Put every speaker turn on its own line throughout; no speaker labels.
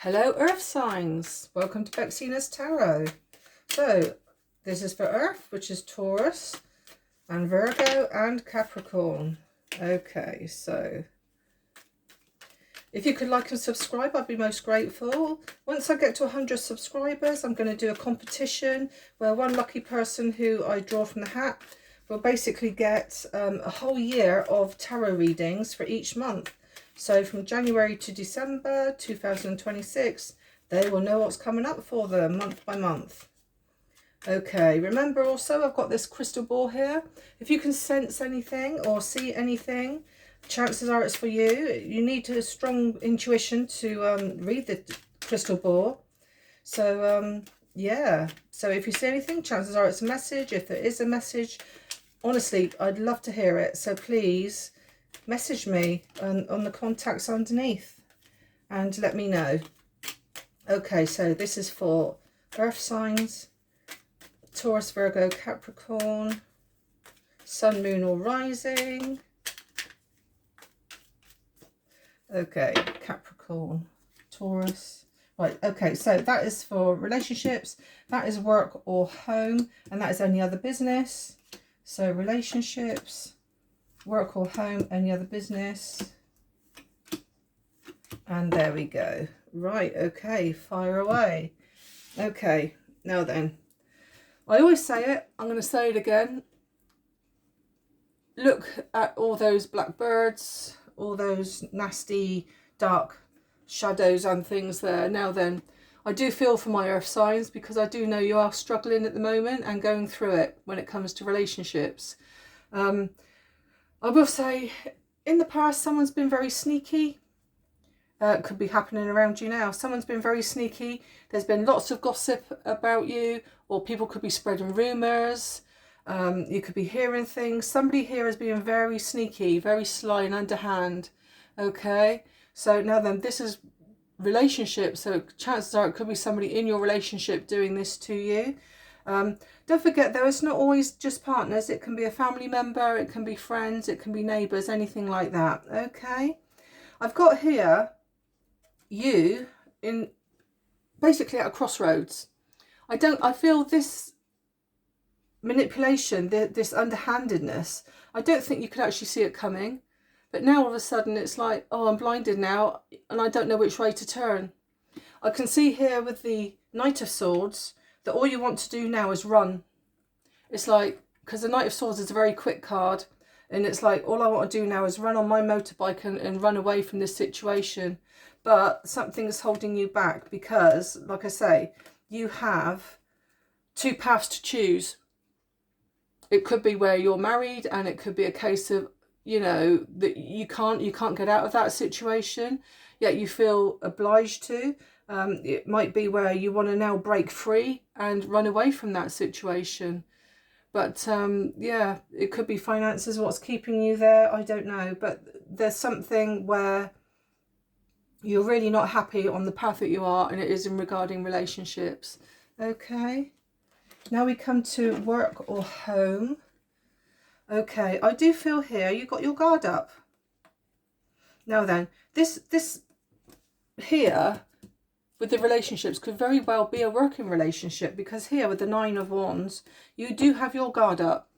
Hello Earth signs, welcome to Bexina's Tarot. So this is for Earth, which is Taurus and Virgo and Capricorn. Okay, so if you could like and subscribe, I'd be most grateful. Once I get to 100 subscribers, I'm going to do a competition where one lucky person who I draw from the hat will basically get a whole year of tarot readings for each month. So from January to December 2026, they will know what's coming up for them month by month. Okay, remember also I've got this crystal ball here. If you can sense anything or see anything, chances are it's for you. You need a strong intuition to read the crystal ball. So yeah, so if you see anything, chances are it's a message. If there is a message, honestly, I'd love to hear it. So please message me on the contacts underneath and let me know. Okay, so this is for earth signs, Taurus, Virgo, Capricorn, sun, moon or rising. Okay, Capricorn, Taurus. Right, okay, so that is for relationships, that is work or home, and that is any other business. So relationships, work or home, any other business. And there we go. Right, okay, fire away. Okay, now then, I always say it, I'm going to say it again. Look at all those black birds, all those nasty dark shadows and things there. Now then, I do feel for my earth signs because I do know you are struggling at the moment and going through it when it comes to relationships. I will say, in the past, someone's been very sneaky. It could be happening around you now. Someone's been very sneaky. There's been lots of gossip about you, or people could be spreading rumours. You could be hearing things. Somebody here is being very sneaky, very sly and underhand. Okay, so now then, this is relationship. So chances are it could be somebody in your relationship doing this to you. Don't forget though, it's not always just partners. It can be a family member, it can be friends, it can be neighbours, anything like that. Okay, I've got here you in basically at a crossroads. I feel this manipulation, this underhandedness, I don't think you could actually see it coming, but now all of a sudden it's like, oh, I'm blinded now and I don't know which way to turn. I can see here with the Knight of Swords that all you want to do now is run. It's like, because the Knight of Swords is a very quick card, and it's like, all I want to do now is run on my motorbike and run away from this situation. But something's holding you back because, like I say, you have two paths to choose. It could be where you're married, and it could be a case of, you know, that you can't get out of that situation, yet you feel obliged to. It might be where you want to now break free and run away from that situation. But yeah, it could be finances, what's keeping you there, I don't know. But there's something where you're really not happy on the path that you are, and it is in regarding relationships. Okay, now we come to work or home. Okay, I do feel here you got your guard up. Now then, this here with the relationships could very well be a working relationship, because here with the Nine of Wands, you do have your guard up.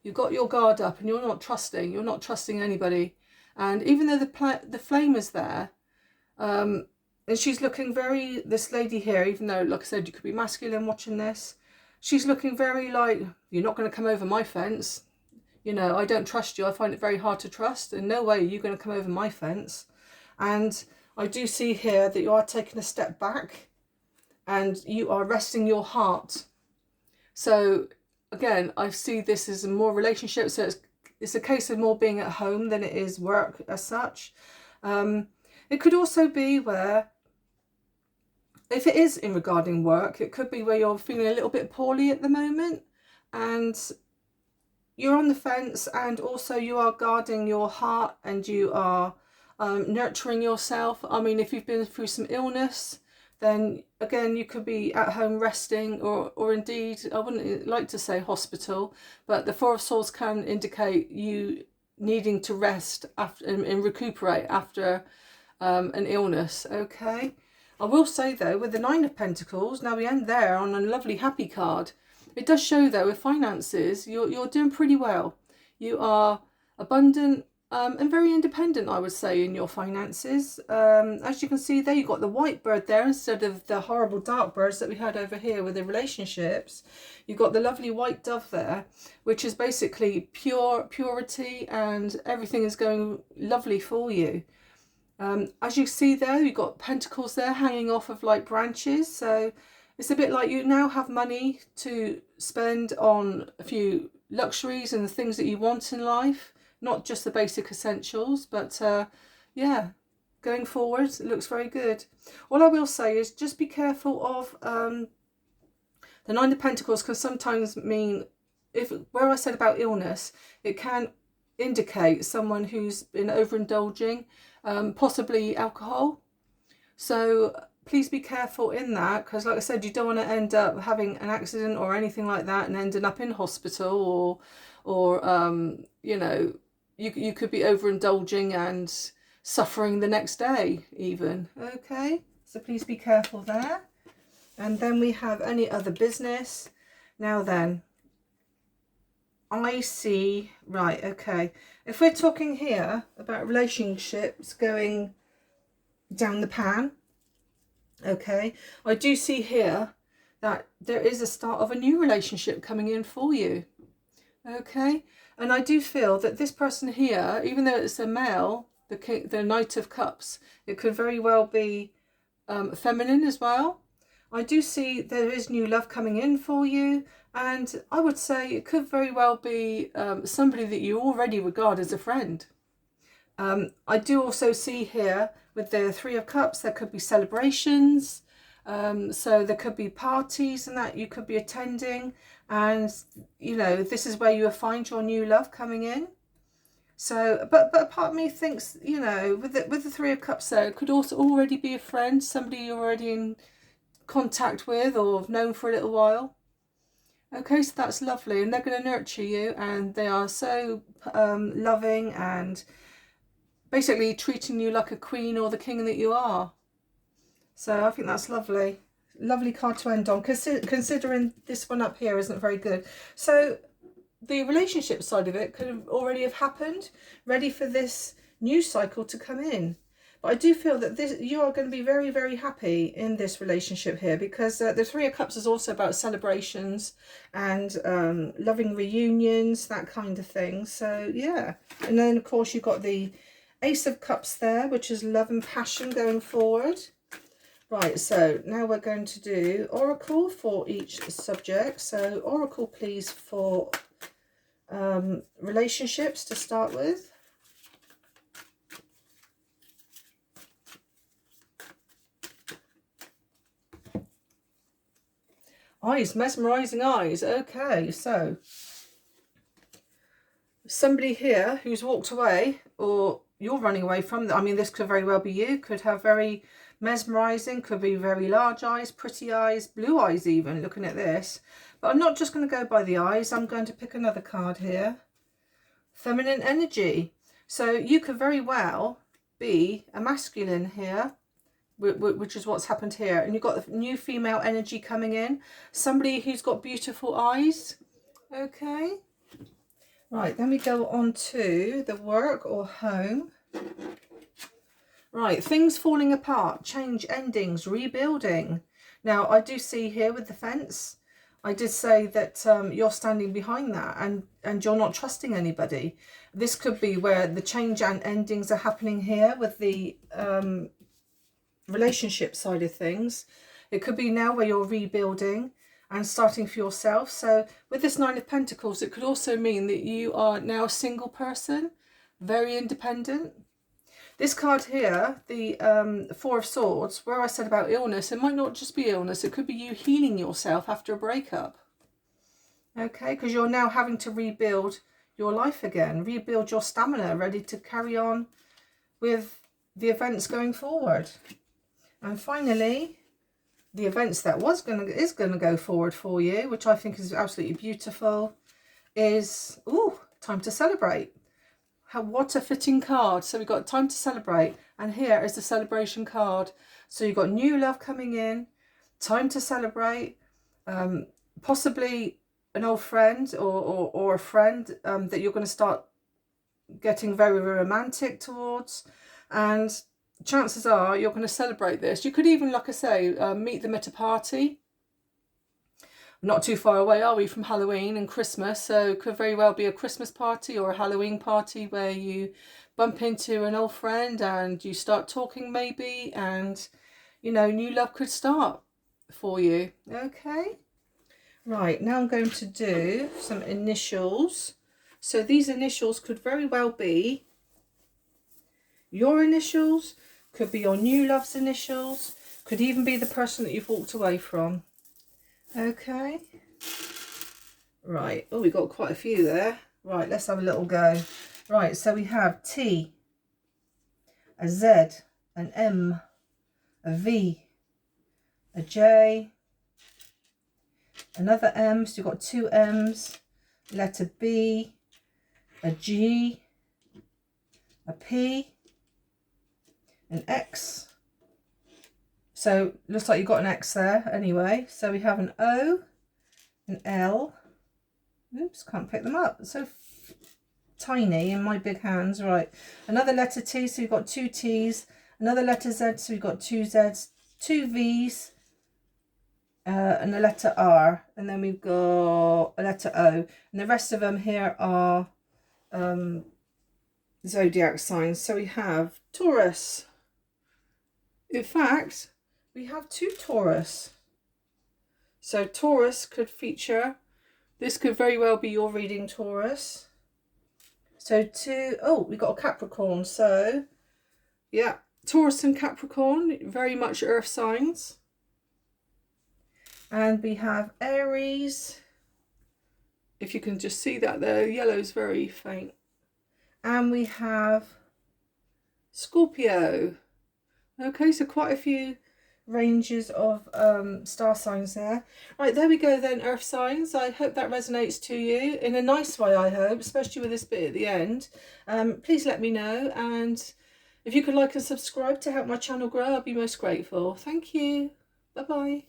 You've got your guard up and you're not trusting anybody. And even though the flame is there, and she's looking very, this lady here, even though, like I said, you could be masculine watching this, she's looking very like, you're not going to come over my fence. You know, I don't trust you. I find it very hard to trust. In no way are you going to come over my fence. And I do see here that you are taking a step back and you are resting your heart. So again, I see this as a more relationship. So it's a case of more being at home than it is work as such. It could also be where, if it is in regarding work, it could be where you're feeling a little bit poorly at the moment and you're on the fence, and also you are guarding your heart and you are nurturing yourself. I mean, if you've been through some illness, then again, you could be at home resting, or indeed, I wouldn't like to say hospital, but the Four of Swords can indicate you needing to rest after and recuperate after an illness. Okay, I will say though, with the Nine of Pentacles, now we end there on a lovely happy card. It does show though, with finances, you're doing pretty well. You are abundant and very independent, I would say, in your finances. As you can see there, you've got the white bird there instead of the horrible dark birds that we had over here with the relationships. You've got the lovely white dove there, which is basically purity, and everything is going lovely for you. As you see there, you've got pentacles there hanging off of like branches. So it's a bit like you now have money to spend on a few luxuries and the things that you want in life. Not just the basic essentials, but yeah, going forward, it looks very good. All I will say is just be careful of the Nine of Pentacles can sometimes mean, where I said about illness, it can indicate someone who's been overindulging, possibly alcohol. So please be careful in that, because like I said, you don't want to end up having an accident or anything like that and ending up in hospital, or you know, you could be overindulging and suffering the next day even. Okay, so please be careful there. And then we have any other business. Now then, I see, right, okay, if we're talking here about relationships going down the pan, okay, I do see here that there is a start of a new relationship coming in for you. Okay, and I do feel that this person here, even though it's a male, the Knight of Cups, it could very well be feminine as well. I do see there is new love coming in for you, and I would say it could very well be somebody that you already regard as a friend. I do also see here with the Three of Cups, there could be celebrations. So there could be parties and that you could be attending, and you know, this is where you find your new love coming in. So but a part of me thinks, you know, with the Three of Cups there, it could also already be a friend, somebody you're already in contact with or have known for a little while. Okay, so that's lovely, and they're going to nurture you, and they are so loving and basically treating you like a queen or the king that you are. So I think that's lovely. Lovely card to end on, considering this one up here isn't very good. So the relationship side of it could have already have happened, ready for this new cycle to come in. But I do feel that you are going to be very, very happy in this relationship here, because the Three of Cups is also about celebrations and loving reunions, that kind of thing. So yeah, and then of course you've got the Ace of Cups there, which is love and passion going forward. Right, so now we're going to do Oracle for each subject. So Oracle, please, for relationships to start with. Eyes, mesmerizing eyes. Okay, so somebody here who's walked away, or you're running away from them. I mean, this could very well be you. Could have very mesmerizing, could be very large eyes, pretty eyes, blue eyes even, looking at this. But I'm not just going to go by the eyes. I'm going to pick another card here. Feminine energy. So you could very well be a masculine here, which is what's happened here. And you've got the new female energy coming in. Somebody who's got beautiful eyes. Okay. Right, then we go on to the work or home. Right, things falling apart, change, endings, rebuilding. Now, I do see here with the fence, I did say that you're standing behind that, and you're not trusting anybody. This could be where the change and endings are happening here with the relationship side of things. It could be now where you're rebuilding and starting for yourself. So with this Nine of Pentacles, it could also mean that you are now a single person, very independent. This card here, the Four of Swords, where I said about illness, it might not just be illness. It could be you healing yourself after a breakup. Okay, because you're now having to rebuild your life again, rebuild your stamina, ready to carry on with the events going forward. And finally, the events that is going to go forward for you, which I think is absolutely beautiful, is time to celebrate. what a fitting card. So we've got time to celebrate, and here is the celebration card. So you've got new love coming in, time to celebrate, possibly an old friend or a friend that you're going to start getting very, very romantic towards, and chances are you're going to celebrate this. You could even, like I say, meet them at a party. Not too far away, are we, from Halloween and Christmas? So it could very well be a Christmas party or a Halloween party where you bump into an old friend and you start talking maybe, and, you know, new love could start for you. Okay. Right, now I'm going to do some initials. So these initials could very well be your initials, could be your new love's initials, could even be the person that you've walked away from. Okay. Right. Oh, we got quite a few there. Right, let's have a little go. Right, so we have T, a Z, an M, a V, a J, another M, so you've got two M's, letter B, a G, a P, an X. So looks like you've got an X there anyway. So we have an O, an L. Oops, can't pick them up. So tiny in my big hands. Right, another letter T, so you've got two T's. Another letter Z, so we've got two Z's, two V's, and a letter R. And then we've got a letter O. And the rest of them here are zodiac signs. So we have Taurus. In fact, we have two Taurus. So Taurus could feature, this could very well be your reading, Taurus. So we got a Capricorn. So yeah, Taurus and Capricorn, very much earth signs. And we have Aries. If you can just see that there, yellow is very faint. And we have Scorpio. Okay, so quite a few ranges of star signs there. Right, there we go then, earth signs. I hope that resonates to you in a nice way, I hope, especially with this bit at the end. Please let me know, and if you could like and subscribe to help my channel grow, I'd be most grateful. Thank you. Bye-bye.